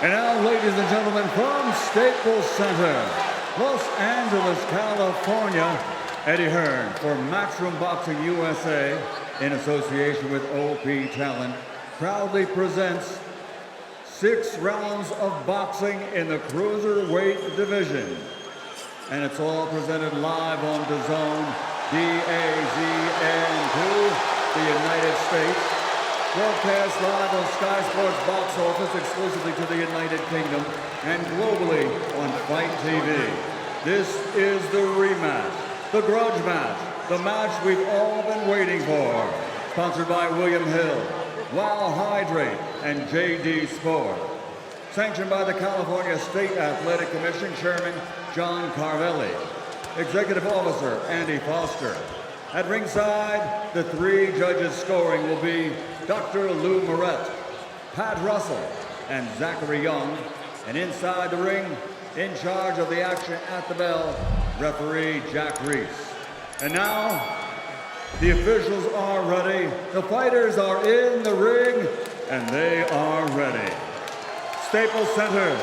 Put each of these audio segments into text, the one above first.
And now, ladies and gentlemen, from Staples Center, Los Angeles, California, Eddie Hearn for Matchroom Boxing USA, in association with OP Talent, proudly presents 6 rounds of boxing in the cruiserweight division. And it's all presented live on Dazn, D-A-Z-N, the United States. Broadcast live on Sky Sports Box Office exclusively to the United Kingdom and globally on Fight TV. This is the rematch, the grudge match, the match we've all been waiting for. Sponsored by William Hill, Wow Hydrate, and JD Sport. Sanctioned by the California State Athletic Commission Chairman John Carvelli. Executive Officer Andy Foster. At ringside, the 3 judges scoring will be Dr. Lou Moret, Pat Russell, and Zachary Young. And inside the ring, in charge of the action at the bell, referee Jack Reese. And now, the officials are ready, the fighters are in the ring, and they are ready. Staples Center,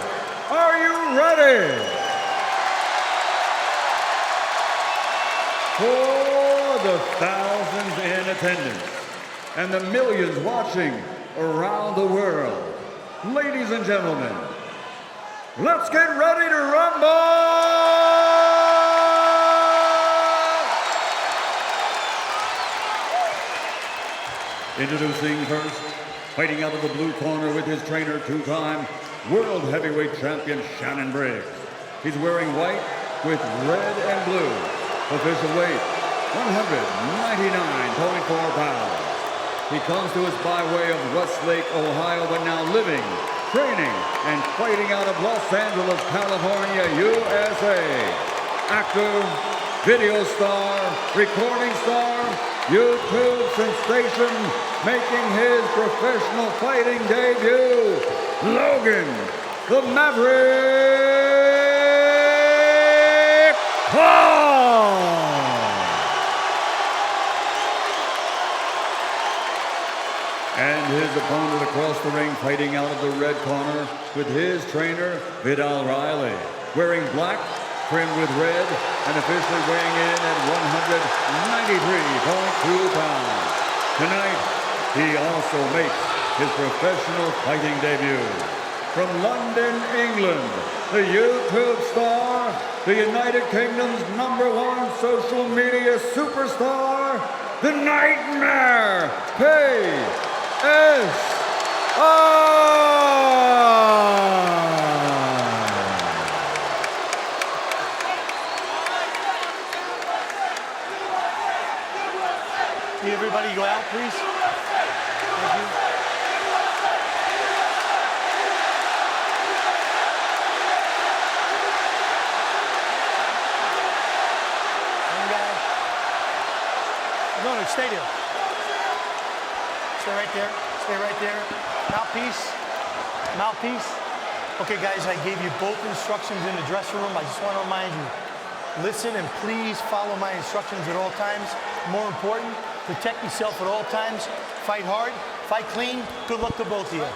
are you ready? For the thousands in attendance and the millions watching around the world, ladies and gentlemen, let's get ready to rumble! Introducing first, fighting out of the blue corner with his trainer, 2-time world heavyweight champion Shannon Briggs. He's wearing white with red and blue. Official weight, 199.4 pounds. He comes to us by way of Westlake, Ohio, but now living, training, and fighting out of Los Angeles, California, USA. Actor, video star, recording star, YouTube sensation, making his professional fighting debut, Logan, the Maverick Paul! And his opponent across the ring, fighting out of the red corner with his trainer, Vidal Riley, wearing black, trimmed with red, and officially weighing in at 193.2 pounds. Tonight, he also makes his professional fighting debut. From London, England, the YouTube star, the United Kingdom's #1 social media superstar, the Nightmare, KSI. Can everybody go out, please? Thank you. One guy. No, stay there. Stay right there. Stay right there. Mouthpiece. Mouthpiece. Okay, guys, I gave you both instructions in the dressing room. I just want to remind you, listen and please follow my instructions at all times. More important, protect yourself at all times. Fight hard, fight clean. Good luck to both of you.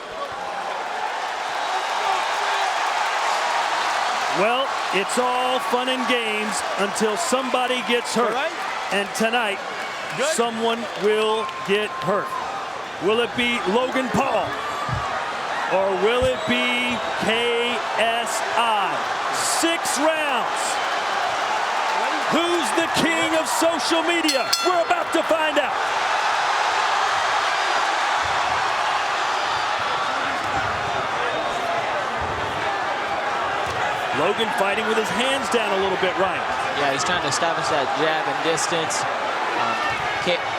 Well, it's all fun and games until somebody gets hurt. All right. And tonight, Good. someone will get hurt. Will it be Logan Paul? Or will it be KSI? 6 rounds. Who's the king of social media? We're about to find out. Logan fighting with his hands down a little bit, Ryan. Yeah, he's trying to establish that jab and distance.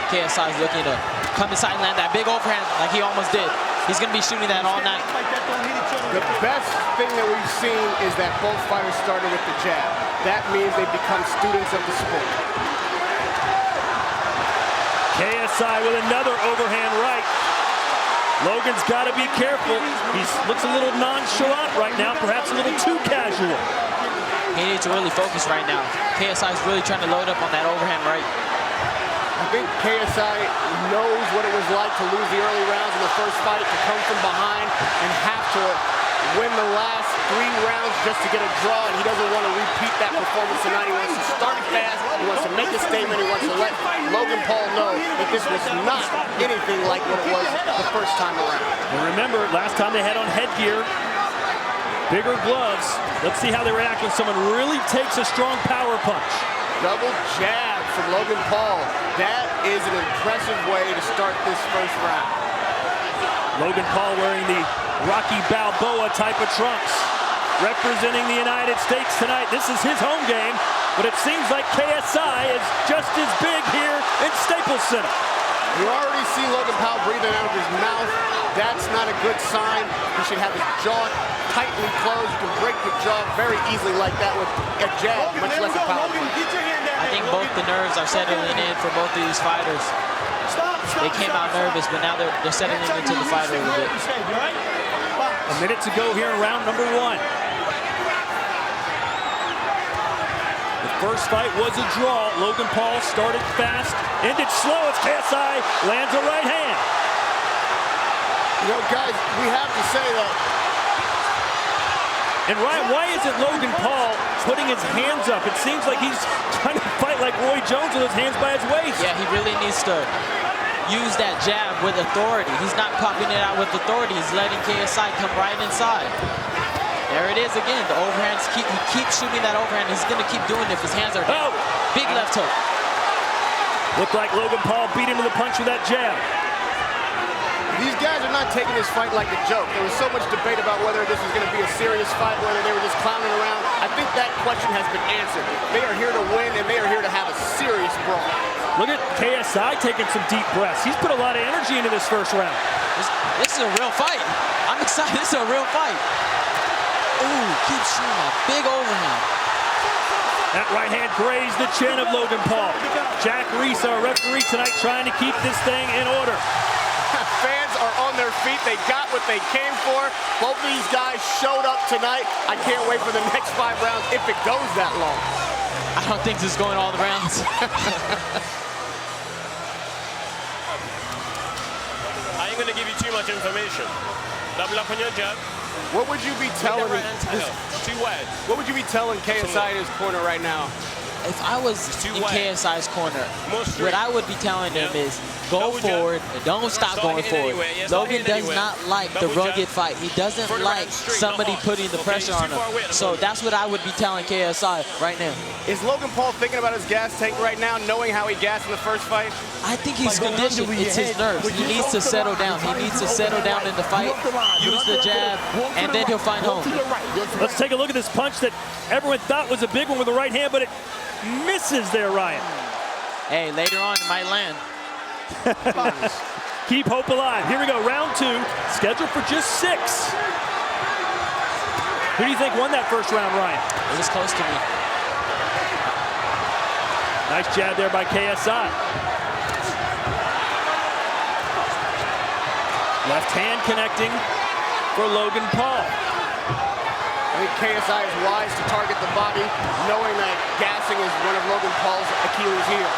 KSI is looking to come inside and land that big overhand like he almost did. He's going to be shooting that all night. The best thing that we've seen is that both fighters started with the jab. That means they become students of the sport. KSI with another overhand right. Logan's got to be careful. He looks a little nonchalant right now, perhaps a little too casual. He needs to really focus right now. KSI is really trying to load up on that overhand right. I think KSI knows what it was like to lose the early rounds in the first fight, to come from behind and have to win the last 3 rounds just to get a draw, and he doesn't want to repeat that performance tonight. He wants to start fast, he wants to make a statement, he wants to let Logan Paul know that this was not anything like what it was the first time around. And remember, last time they had on headgear, bigger gloves. Let's see how they react when someone really takes a strong power punch. Double jab from Logan Paul. That is an impressive way to start this first round. Logan Paul wearing the Rocky Balboa type of trunks, representing the United States tonight. This is his home game, but it seems like KSI is just as big here in Staples Center. You already see Logan Paul breathing out of his mouth. That's not a good sign. He should have his jaw tightly closed. You can break your jaw very easily like that with a jab, much less a power punch. I think both the nerves are settling in for both of these fighters. They came out nervous, but now they're settling into the fight a little bit. A minute to go here in round number 1. The first fight was a draw. Logan Paul started fast, ended slow as KSI lands a right hand. You know, guys, we have to say that. And Ryan, why isn't Logan Paul putting his hands up? It seems like he's trying to fight like Roy Jones with his hands by his waist. Yeah, he really needs to use that jab with authority. He's not popping it out with authority. He's letting KSI come right inside. There it is again. The overhands, he keeps shooting that overhand. He's going to keep doing it if his hands are down. Big left hook. Looked like Logan Paul beat him to the punch with that jab. These guys are not taking this fight like a joke. There was so much debate about whether this was going to be a serious fight, whether they were just clowning around. I think that question has been answered. They are here to win, and they are here to have a serious brawl. Look at KSI taking some deep breaths. He's put a lot of energy into this first round. This is a real fight. I'm excited. This is a real fight. Ooh, keeps shooting that big overhand. That right hand grazed the chin of Logan Paul. Jack Reese, our referee tonight, trying to keep this thing in order. Fans are on their feet. They got what they came for. Both of these guys showed up tonight. I can't wait for the next 5 rounds if it goes that long. I don't think this is going all the rounds. I ain't gonna give you too much information. Double up on your jab. What would you be telling What would you be telling KSI in his corner right now? If I was in KSI's corner, what I would be telling him is go forward and don't stop going forward. Logan does not like the rugged fight. He doesn't like somebody putting the pressure on him. So that's what I would be telling KSI right now. Is Logan Paul thinking about his gas tank right now, knowing how he gassed in the first fight? I think he's conditioned. It's his nerves. He needs to settle down. He needs to settle down in the fight, use the jab, and then he'll find home. Let's take a look at this punch that everyone thought was a big one with the right hand, but it misses there, Ryan. Hey, later on it might land. Keep hope alive. Here we go, round 2, scheduled for just 6. Who do you think won that first round, Ryan? It was close to me. Nice jab there by KSI. Left hand connecting for Logan Paul. I think KSI is wise to target the body, knowing that gassing is one of Logan Paul's Achilles heel.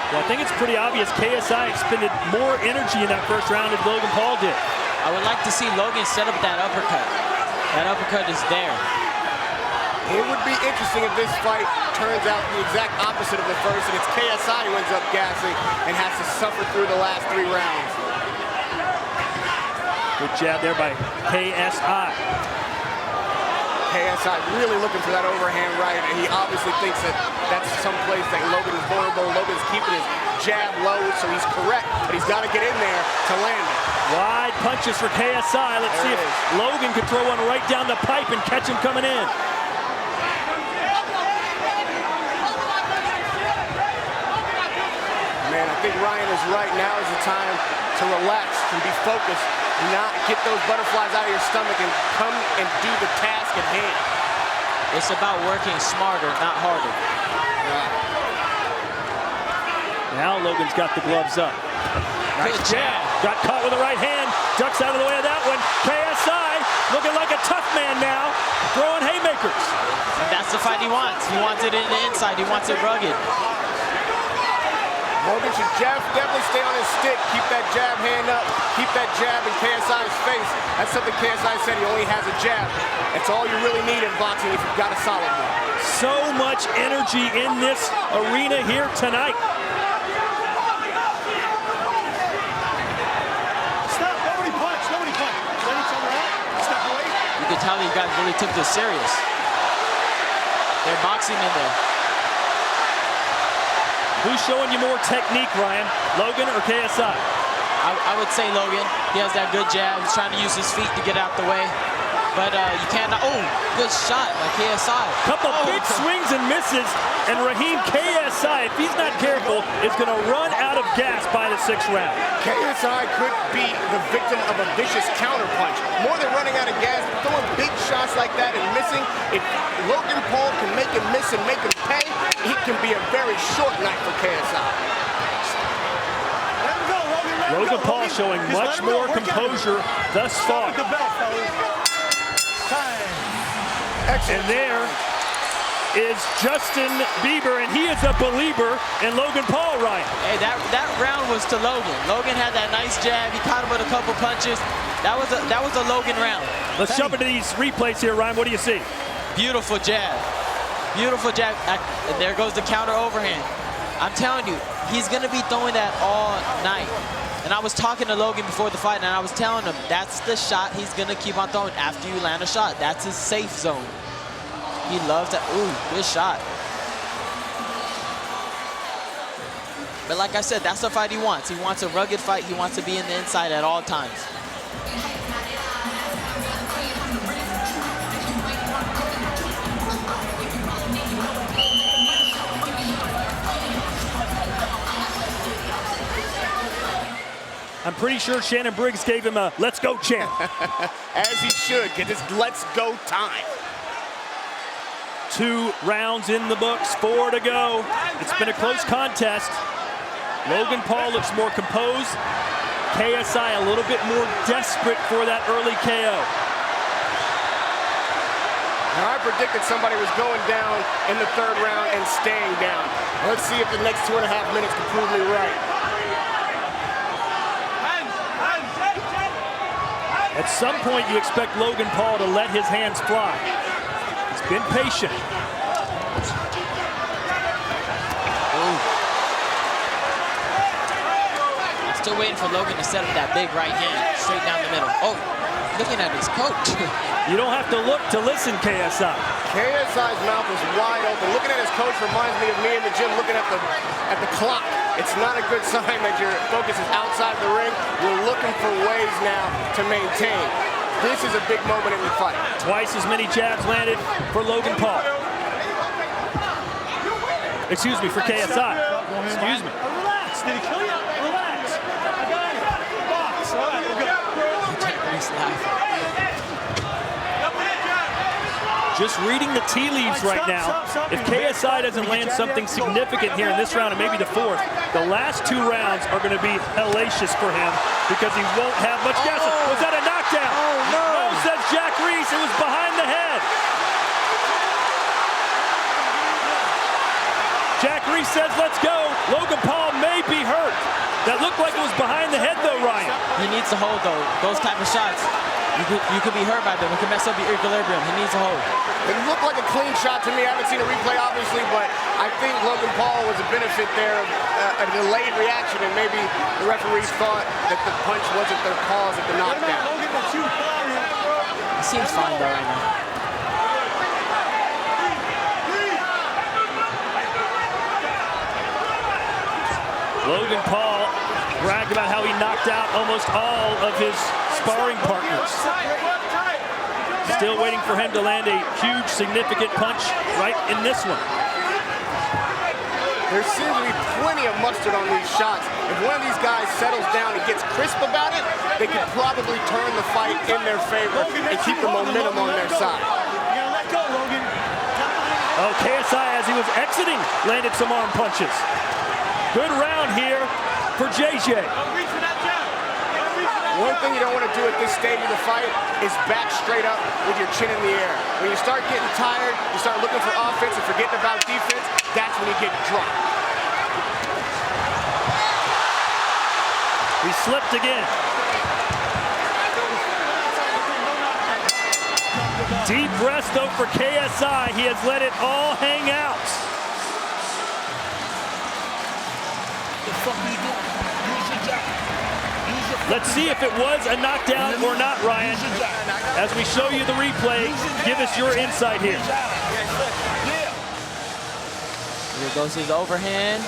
Well, I think it's pretty obvious KSI expended more energy in that first round than Logan Paul did. I would like to see Logan set up that uppercut. That uppercut is there. It would be interesting if this fight turns out the exact opposite of the first, and it's KSI who ends up gassing and has to suffer through the last 3 rounds. Good jab there by KSI. KSI really looking for that overhand right, and he obviously thinks that that's someplace that Logan is vulnerable. Logan's keeping his jab low, so he's correct, but he's got to get in there to land it. Wide punches for KSI. Let's see if Logan can throw one right down the pipe and catch him coming in. Man, I think Ryan is right. Now is the time to relax and be focused, not get those butterflies out of your stomach and come and do the task at hand. It's about working smarter, not harder. Now Logan's got the gloves up. Nice jab. Got caught with the right hand. Ducks out of the way of that one. KSI looking like a tough man now, throwing haymakers. And that's the fight he wants. He wants it in the inside. He wants it rugged. Logan should definitely stay on his stick, keep that jab hand up, keep that jab in KSI's face. That's something KSI said, he only has a jab. That's all you really need in boxing if you've got a solid one. So much energy in this arena here tonight. Stop, nobody punch, nobody punch. Let each other out, step away. You can tell you guys really took this serious. They're boxing in there. Who's showing you more technique, Ryan? Logan or KSI? I would say Logan. He has that good jab. He's trying to use his feet to get out the way. But you can't. Oh, good shot by KSI. Couple big swings and misses, and Raheem KSI, if he's not careful, is going to run out of gas by the 6th round. KSI could be the victim of a vicious counterpunch. More than running out of gas, throwing big shots like that and missing. If Logan Paul can make him miss and make him pay, he can be a very short night for KSI. Let him go, Logan. Logan Paul showing much more composure thus far. The belt, fellas. Time. And there is Justin Bieber, and he is a believer in Logan Paul, Ryan. Hey, that round was to Logan. Logan had that nice jab. He caught him with a couple punches. That was a Logan round. Let's jump into these replays here, Ryan. What do you see? Beautiful jab. Beautiful jab. And there goes the counter overhand. I'm telling you, he's going to be throwing that all night. And I was talking to Logan before the fight, and I was telling him that's the shot he's going to keep on throwing after you land a shot. That's his safe zone. He loves that. Ooh, good shot. But like I said, that's the fight he wants. He wants a rugged fight. He wants to be in the inside at all times. I'm pretty sure Shannon Briggs gave him a let's go chant. As he should, get his let's go time. 2 rounds in the books, 4 to go. It's been a close contest. Logan Paul looks more composed. KSI a little bit more desperate for that early KO. Now, I predicted somebody was going down in the 3rd round and staying down. Let's see if the next 2.5 minutes can prove me right. At some point, you expect Logan Paul to let his hands fly. He's been patient. I'm still waiting for Logan to set up that big right hand straight down the middle. Oh, looking at his coach. You don't have to look to listen, KSI. KSI's mouth is wide open. Looking at his coach reminds me of me in the gym looking at the clock. It's not a good sign that your focus is outside the ring. You're looking for ways now to maintain. This is a big moment in the fight. Twice as many jabs landed for Logan Paul. Excuse me, for KSI. Excuse me. Relax. Did he kill you? Relax. I got it. Box. All right, we're good. He's laughing. Just reading the tea leaves right now. If KSI doesn't land something significant here in this round and maybe the 4th, the last 2 rounds are going to be hellacious for him because he won't have much gas. Was that a knockdown? Oh, no. No, says Jack Reese. It was behind the head. Jack Reese says, let's go. Logan Paul may be hurt. That looked like it was behind the head, though, Ryan. He needs to hold, though. Those type of shots, you could be hurt by them. It could mess up your equilibrium. He needs to hold. It looked like a clean shot to me. I haven't seen a replay, obviously, but I think Logan Paul was a benefit there of a delayed reaction, and maybe the referees thought that the punch wasn't the cause of the knockdown. He seems fine, though, right now. Logan Paul bragged about how he knocked out almost all of his sparring partners. Still waiting for him to land a huge, significant punch right in this one. There seems to be plenty of mustard on these shots. If one of these guys settles down and gets crisp about it, they could probably turn the fight in their favor and keep the momentum on their side. You gotta let go, Logan. Oh, KSI, as he was exiting, landed some arm punches. Good round here for JJ. One thing you don't want to do at this stage of the fight is back straight up with your chin in the air. When you start getting tired, you start looking for offense and forgetting about defense, that's when you get dropped. slipped again. Deep rest, though, for KSI. He has let it all hang out. Let's see if it was a knockdown or not, Ryan. As we show you the replay, give us your insight here. Here goes his overhand.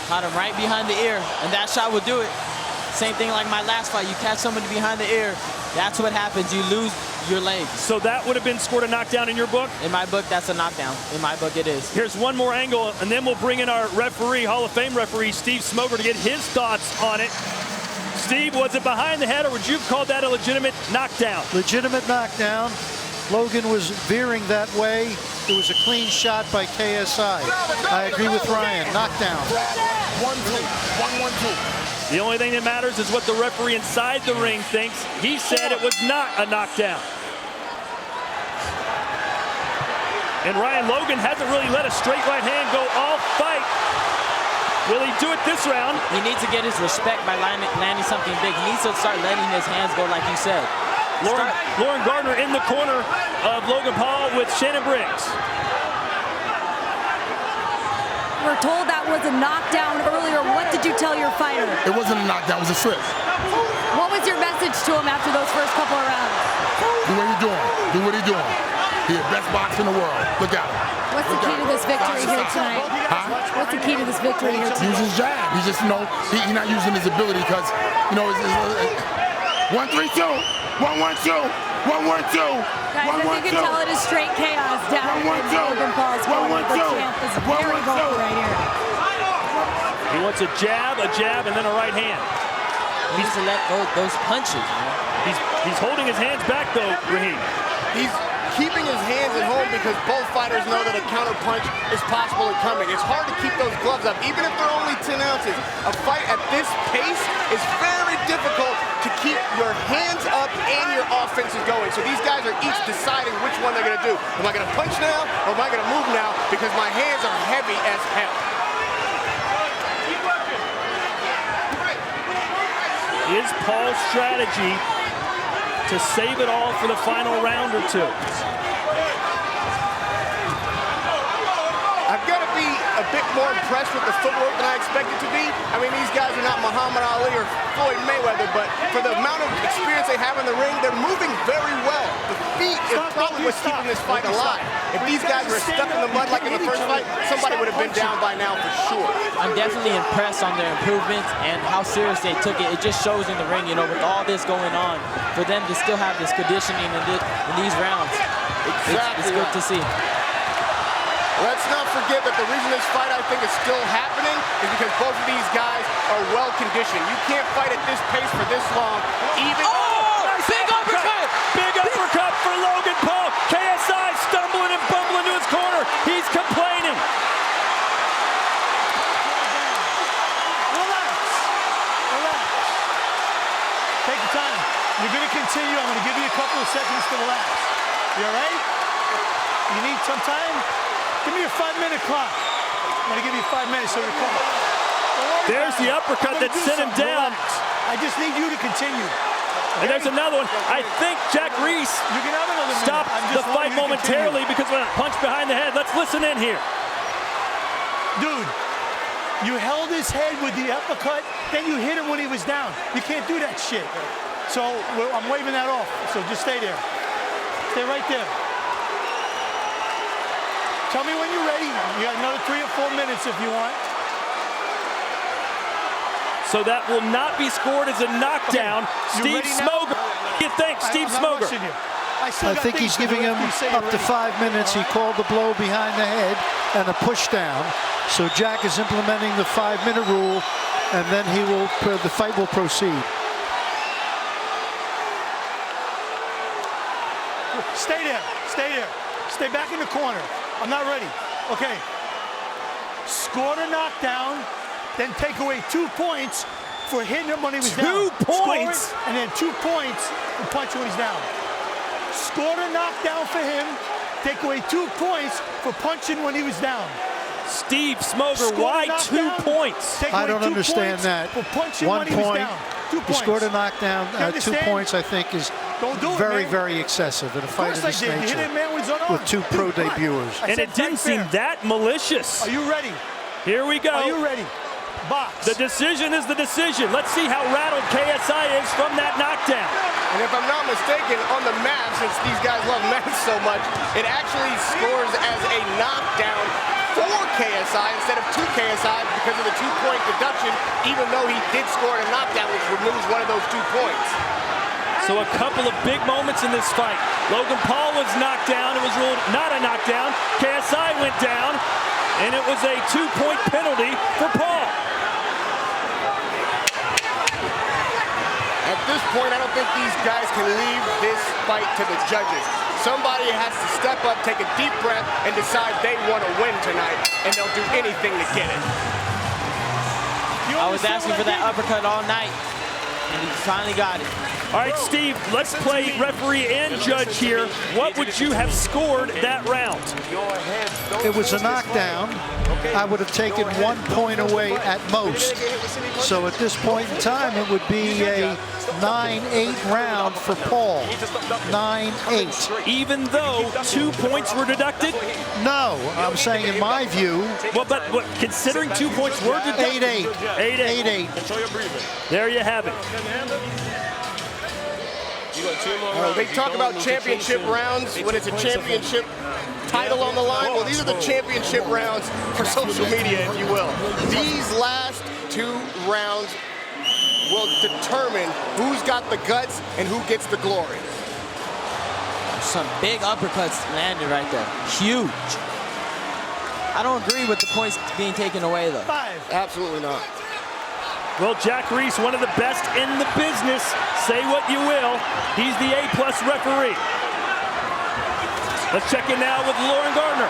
Caught him right behind the ear, and that shot will do it. Same thing like my last fight. You catch somebody behind the ear, that's what happens. You lose your legs. So that would have been scored a knockdown in your book? In my book, that's a knockdown. In my book, it is. Here's one more angle, and then we'll bring in our referee, Hall of Fame referee, Steve Smoger, to get his thoughts on it. Steve, was it behind the head, or would you have called that a legitimate knockdown? Legitimate knockdown. Logan was veering that way. It was a clean shot by KSI. I agree with Ryan. Knockdown. 1-2. 1-1-2. The only thing that matters is what the referee inside the ring thinks. He said it was not a knockdown. And Ryan, Logan hasn't really let a straight right hand go all fight. Will he do it this round? He needs to get his respect by landing something big. He needs to start letting his hands go like you said. Lauren Gardner in the corner of Logan Paul with Shannon Briggs. We're told that was a knockdown earlier. What did you tell your fighter? It wasn't a knockdown, it was a slip. What was your message to him after those first couple of rounds? Do what he's doing. Do what he's doing. He's the best boxer in the world. Look at him. What's the key to this victory here tonight? Huh? What's the key to this victory here tonight? Use his jab. He's just, he's not using his ability because, 1-3-2. 1-1-2. 1-1-2. Guys, as you can tell, it is straight chaos down in Logan Paul's corner. The champ is very vocal right here. He wants a jab, and then a right hand. He needs to let go those punches. He's holding his hands back, though, Raheem. He's keeping his hands at home because both fighters know that a counter punch is possible and coming. It's hard to keep those gloves up, even if they're only 10 ounces. A fight at this pace is very difficult to keep your hands up and your offenses going. So these guys are each deciding which one they're going to do. Am I going to punch now or am I going to move now because my hands are heavy as hell? Is Paul's strategy to save it all for the final round or two? I've got to be a bit more impressed with the footwork than I expected to be. I mean, these guys are not Muhammad Ali or Floyd Mayweather, but for the amount of experience they have in the ring, they're moving very well. The feet is probably what's keeping this fight alive. If these guys were stuck in the mud like in the first fight, somebody would have been down by now for sure. I'm definitely impressed on their improvements and how serious they took it. It just shows in the ring, with all this going on, for them to still have this conditioning in these rounds. It's good to see. Let's not forget that the reason this fight, I think, is still happening is because both of these guys are well conditioned. You can't fight at this pace for this long, even. Oh! Big uppercut! Big uppercut for Logan Paul. KSI stumbling and bumbling to his corner. He's complaining. Relax. Take your time. You're going to continue. I'm going to give you a couple of seconds to relax. You all right? You need some time? Give me a 5-minute clock. I'm going to give you 5 minutes to recover. There's the uppercut that sent him down. Relax. I just need you to continue. And there's another one. I think Jack Reese stopped the fight momentarily because of a punch behind the head. Let's listen in here. Dude, you held his head with the uppercut, then you hit him when he was down. You can't do that shit. So I'm waving that off. So just stay there. Stay right there. Tell me when you're ready. You got another 3 or 4 minutes if you want. So that will not be scored as a knockdown. Okay. Steve Smoger. What do you think, Steve Smoger? I think he's giving him up to 5 minutes. He called the blow behind the head and a push down. So Jack is implementing the 5-minute rule, and then the fight will proceed. Stay there. Stay there. Stay back in the corner. I'm not ready. Okay. Score the knockdown, then take away 2 points for hitting him when he was down. 2 points? Score it, and then 2 points for punching when he's down. Score the knockdown for him, take away 2 points for punching when he was down. Steve Smoger, why 2 points? I don't understand that. 1 point. He scored a knockdown. 2 points, I think, is very excessive in a fight of this nature with 2 pro debuters. And it didn't seem that malicious. Are you ready? Here we go. Are you ready? Box. The decision is the decision. Let's see how rattled KSI is from that knockdown. And if I'm not mistaken, on the math, since these guys love math so much, it actually scores as a knockdown for KSI instead of 2 KSI because of the 2-point deduction, even though he did score a knockdown, which removes one of those 2 points. So a couple of big moments in this fight. Logan Paul was knocked down. It was ruled not a knockdown. KSI went down, and it was a 2-point penalty for Paul. At this point, I don't think these guys can leave this fight to the judges. Somebody has to step up, take a deep breath, and decide they want to win tonight, and they'll do anything to get it. I was asking for that uppercut all night, and he finally got it. All right, Steve, let's play referee and judge here. What would you have scored that round? It was a knockdown. I would have taken 1 point away at most. So at this point in time, it would be a 9-8 round for Paul. 9-8. Even though 2 points were deducted? No, I'm saying in my view. Well, but considering 2 points were deducted? 8-8. 8-8. 8-8. There you have it. They talk about championship rounds when it's a championship title on the line. Well, these are the championship rounds for social media, if you will. These last 2 rounds will determine who's got the guts and who gets the glory. Some big uppercuts landed right there. Huge. I don't agree with the points being taken away, though. 5. Absolutely not. Well, Jack Reese, one of the best in the business. Say what you will. He's the A+ referee. Let's check in now with Lauren Gardner.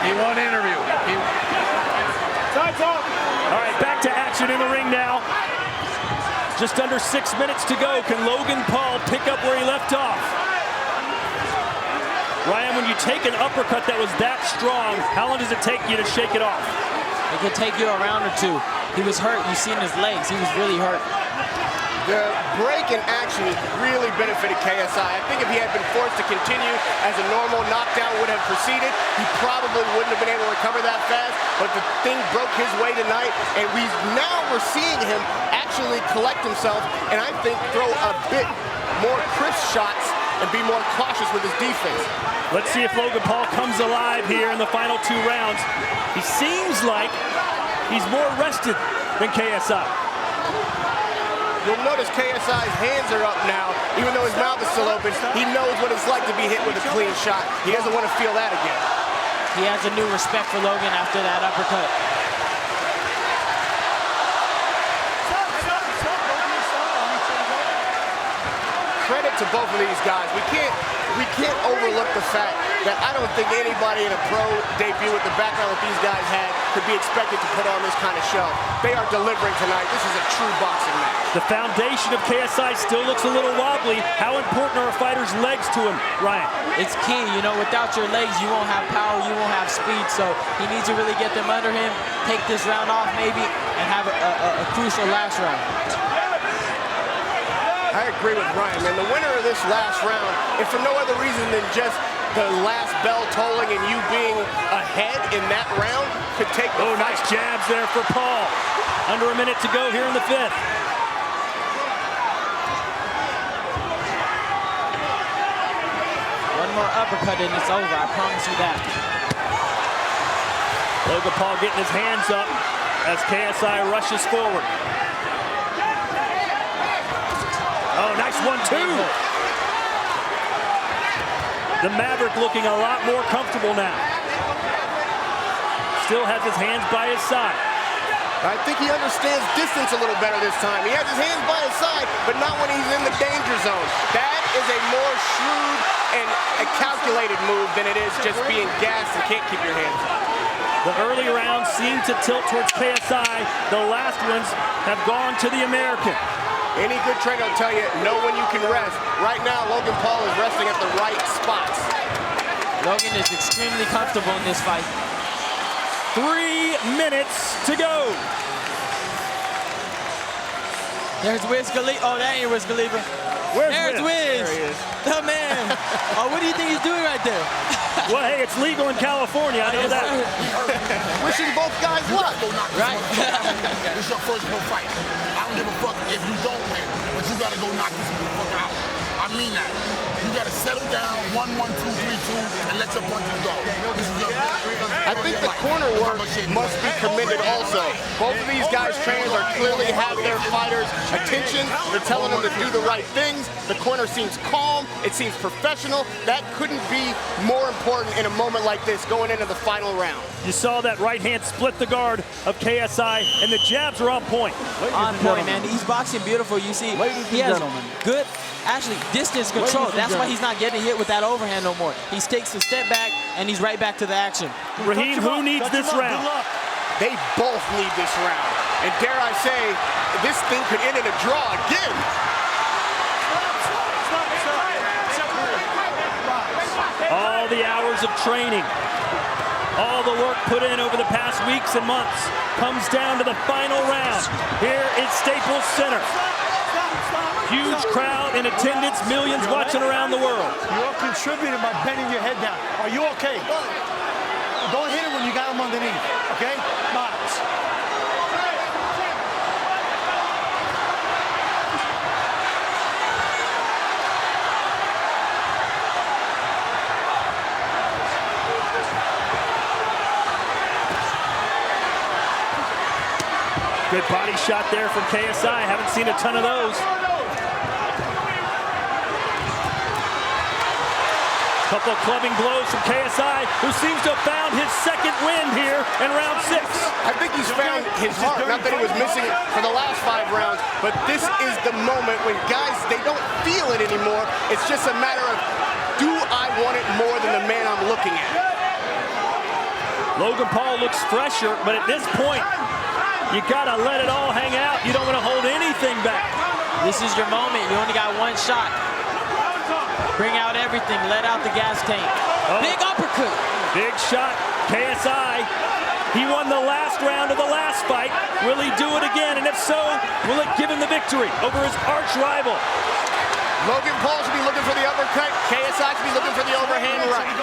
He won interview. All right, back to action in the ring now. Just under 6 minutes to go. Can Logan Paul pick up where he left off? Ryan, when you take an uppercut that was that strong, how long does it take you to shake it off? It could take you a round or 2. He was hurt. You seen his legs. He was really hurt. The break in action really benefited KSI. I think if he had been forced to continue as a normal knockdown would have proceeded, he probably wouldn't have been able to recover that fast. But the thing broke his way tonight, and we're seeing him actually collect himself, and I think throw a bit more crisp shots and be more cautious with his defense. Let's see if Logan Paul comes alive here in the final 2 rounds. He seems like he's more rested than KSI. You'll notice KSI's hands are up now. Even though his mouth is still open, he knows what it's like to be hit with a clean shot. He doesn't want to feel that again. He has a new respect for Logan after that uppercut. Credit to both of these guys. We can't overlook the fact that I don't think anybody in a pro debut with the background that these guys had could be expected to put on this kind of show. They are delivering tonight. This is a true boxing match. The foundation of KSI still looks a little wobbly. How important are a fighter's legs to him, Ryan? It's key. You know, without your legs, you won't have power, you won't have speed. So he needs to really get them under him, take this round off maybe, and have a crucial last round. I agree with Ryan, man. The winner of this last round, if for no other reason than just the last bell tolling and you being ahead in that round, could take the fight. Nice jabs there for Paul. Under a minute to go here in the 5th. One more uppercut and it's over, I promise you that. Logan Paul getting his hands up as KSI rushes forward. Oh, nice 1-2. The Maverick looking a lot more comfortable now. Still has his hands by his side. I think he understands distance a little better this time. He has his hands by his side, but not when he's in the danger zone. That is a more shrewd and a calculated move than it is just being gassed and can't keep your hands up. The early rounds seem to tilt towards KSI. The last ones have gone to the American. Any good trainer will tell you, know when you can rest. Right now, Logan Paul is resting at the right spots. Logan is extremely comfortable in this fight. 3 minutes to go. There's Wiz Khalifa. Oh, that ain't Wiz Khalifa. There's Wiz. There he is. The man. Oh, what do you think he's doing right there? Well, hey, it's legal in California. I know that. Wishing both guys luck. Right. This is your first pro fight. I don't give a fuck if you don't win, but you gotta go knock this motherfucker out. I mean that. You gotta settle down 1, 1, 2, 3, 2, and let your punches go. This is your I think the corner work must be commended also. Both of these guys' trainers are clearly have their fighters' attention. They're telling them to do the right things. The corner seems calm. It seems professional. That couldn't be more important in a moment like this going into the final round. You saw that right hand split the guard of KSI, and the jabs are on point. On point, man. He's boxing beautiful. You see, he has good, actually, distance control. That's why he's not getting hit with that overhand no more. He takes a step back, and he's right back to the action. Raheem, who needs this round? They both need this round. And dare I say, this thing could end in a draw again. All the hours of training, all the work put in over the past weeks and months comes down to the final round. Here is Staples Center. Huge crowd in attendance, millions watching around the world. You're contributing by bending your head down. Are you okay? Don't hit him when you got him underneath, okay? Box. Good body shot there from KSI. Haven't seen a ton of those. Couple of clubbing blows from KSI, who seems to have found his second win here in round 6. I think he's found his heart. Not that he was missing it for the last 5 rounds, but this is the moment when guys, they don't feel it anymore. It's just a matter of, do I want it more than the man I'm looking at? Logan Paul looks fresher, but at this point, you gotta let it all hang out. You don't want to hold anything back. This is your moment. You only got one shot. Bring out everything. Let out the gas tank. Oh. Big uppercut. Big shot. KSI. He won the last round of the last fight. Will he do it again? And if so, will it give him the victory over his arch rival? Logan Paul should be looking for the uppercut. KSI should be looking for the overhand right.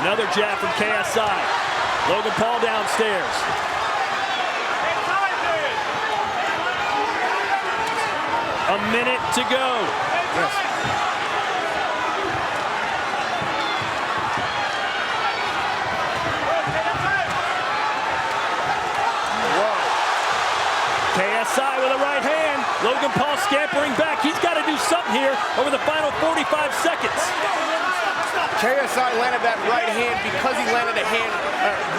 Another jab from KSI. Logan Paul downstairs. A minute to go. Yes. KSI with a right hand. Logan Paul scampering back. He's got to do something here over the final 45 seconds. KSI landed that right hand because he landed a hand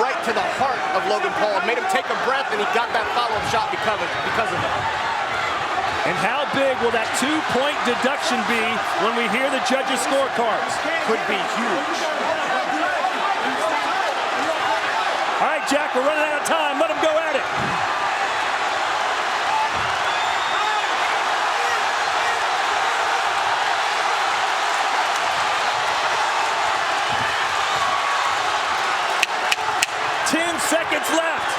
right to the heart of Logan Paul. It made him take a breath, and he got that follow-up shot because of it. And how big will that 2-point deduction be when we hear the judges' scorecards? Could be huge. All right, Jack, we're running out of time. Let him go at it. Seconds left.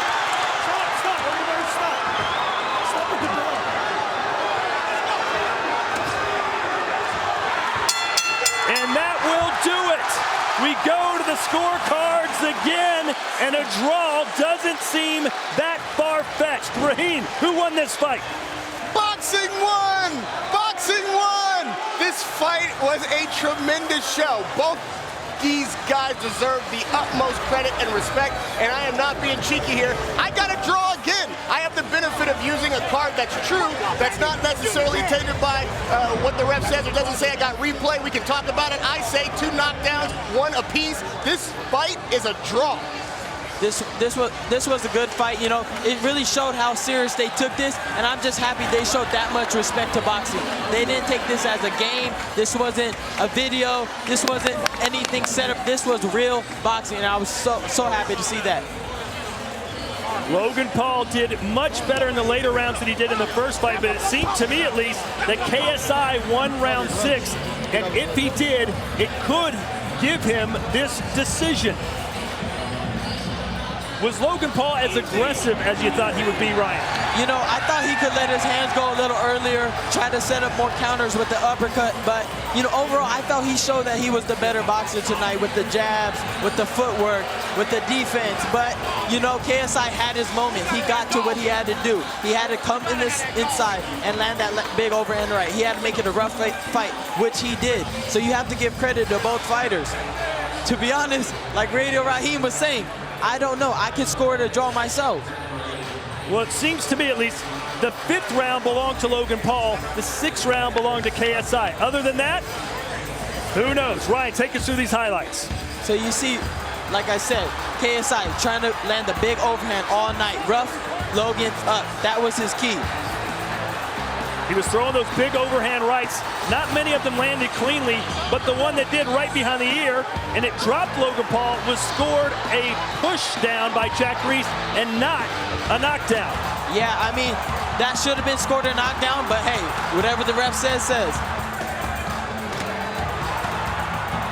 Stop, everybody stop. Stop at the door. And that will do it. We go to the scorecards again, and a draw doesn't seem that far-fetched. Raheem, who won this fight? Boxing won! Boxing won! This fight was a tremendous show. Both these guys deserve the utmost credit and respect, and I am not being cheeky here. I got to draw again. I have the benefit of using a card that's true, that's not necessarily tainted by what the ref says or doesn't say. I got replay. We can talk about it. I say 2 knockdowns, 1 apiece. This fight is a draw. This was a good fight. You know, it really showed how serious they took this, and I'm just happy they showed that much respect to boxing. They didn't take this as a game. This wasn't a video. This wasn't anything set up. This was real boxing, and I was so happy to see that. Logan Paul did much better in the later rounds than he did in the first fight, but it seemed to me at least that KSI won round 6, and if he did, it could give him this decision. Was Logan Paul as aggressive as you thought he would be, Ryan? You know, I thought he could let his hands go a little earlier, try to set up more counters with the uppercut, but, you know, overall, I felt he showed that he was the better boxer tonight with the jabs, with the footwork, with the defense, but, you know, KSI had his moment. He got to what he had to do. He had to come in this inside and land that big overhand right. He had to make it a rough fight, which he did. So you have to give credit to both fighters. To be honest, like Radio Raheem was saying, I don't know. I could score the draw myself. Well, it seems to me at least the 5th round belonged to Logan Paul. The 6th round belonged to KSI. Other than that, who knows? Ryan, take us through these highlights. So you see, like I said, KSI trying to land the big overhand all night. Rough, Logan up. That was his key. He was throwing those big overhand rights. Not many of them landed cleanly, but the one that did right behind the ear, and it dropped Logan Paul, was scored a push down by Jack Reese and not a knockdown. Yeah, I mean, that should have been scored a knockdown, but hey, whatever the ref says, says.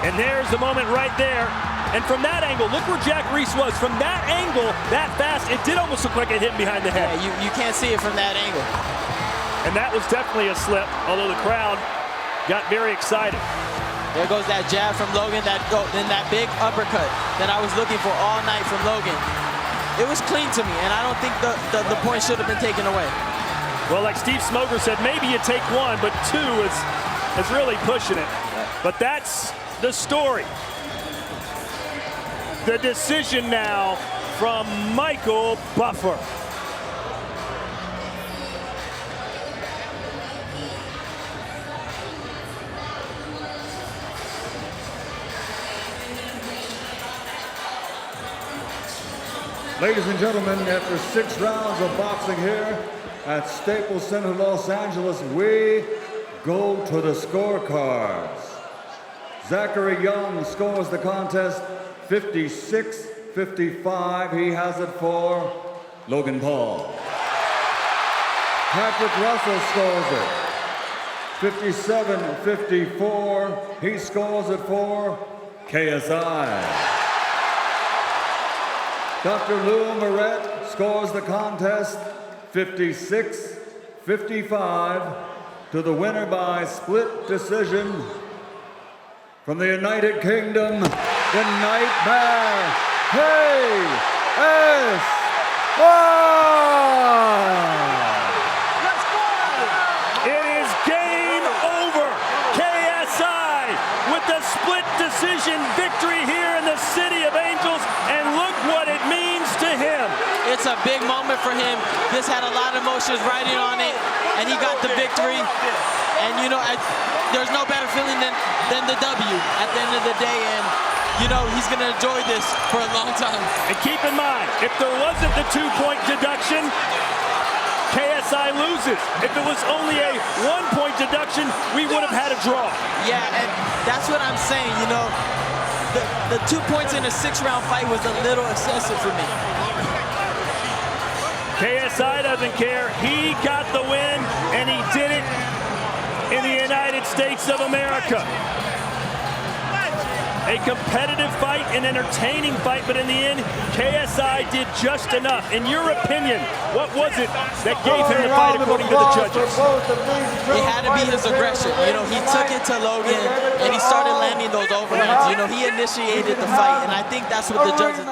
And there's the moment right there. And from that angle, look where Jack Reese was. From that angle, that fast, it did almost look like it hit him behind the head. Yeah, you can't see it from that angle. And that was definitely a slip, although the crowd got very excited. There goes that jab from Logan, then that big uppercut that I was looking for all night from Logan. It was clean to me, and I don't think the point should have been taken away. Well, like Steve Smoger said, maybe you take 1, but 2 is really pushing it. But that's the story. The decision now from Michael Buffer. Ladies and gentlemen, after 6 rounds of boxing here at Staples Center, Los Angeles, we go to the scorecards. Zachary Young scores the contest 56-55. He has it for Logan Paul. Patrick Russell scores it 57-54. He scores it for KSI. Dr. Lou Moret scores the contest 56-55 to the winner by split decision from the United Kingdom, the Nightmare, KSI. It is game over. KSI with the split decision victory here in the City of Angels, and look what it means to him. It's a big moment for him. This had a lot of emotions riding on it, and he got the victory. And, you know, there's no better feeling than the W at the end of the day. And, you know, he's going to enjoy this for a long time. And keep in mind, if there wasn't the 2-point deduction, KSI loses. If it was only a 1-point deduction, we would have had a draw. Yeah, and that's what I'm saying, you know. The 2 points in a 6-round fight was a little excessive for me. KSI doesn't care. He got the win, and he did it in the United States of America. A competitive fight, an entertaining fight, but in the end, KSI did just enough. In your opinion, what was it that gave him the fight according to the judges? It had to be his aggression. You know, he took it to Logan, and he started landing those overhands. You know, he initiated the fight, and I think that's what the judges...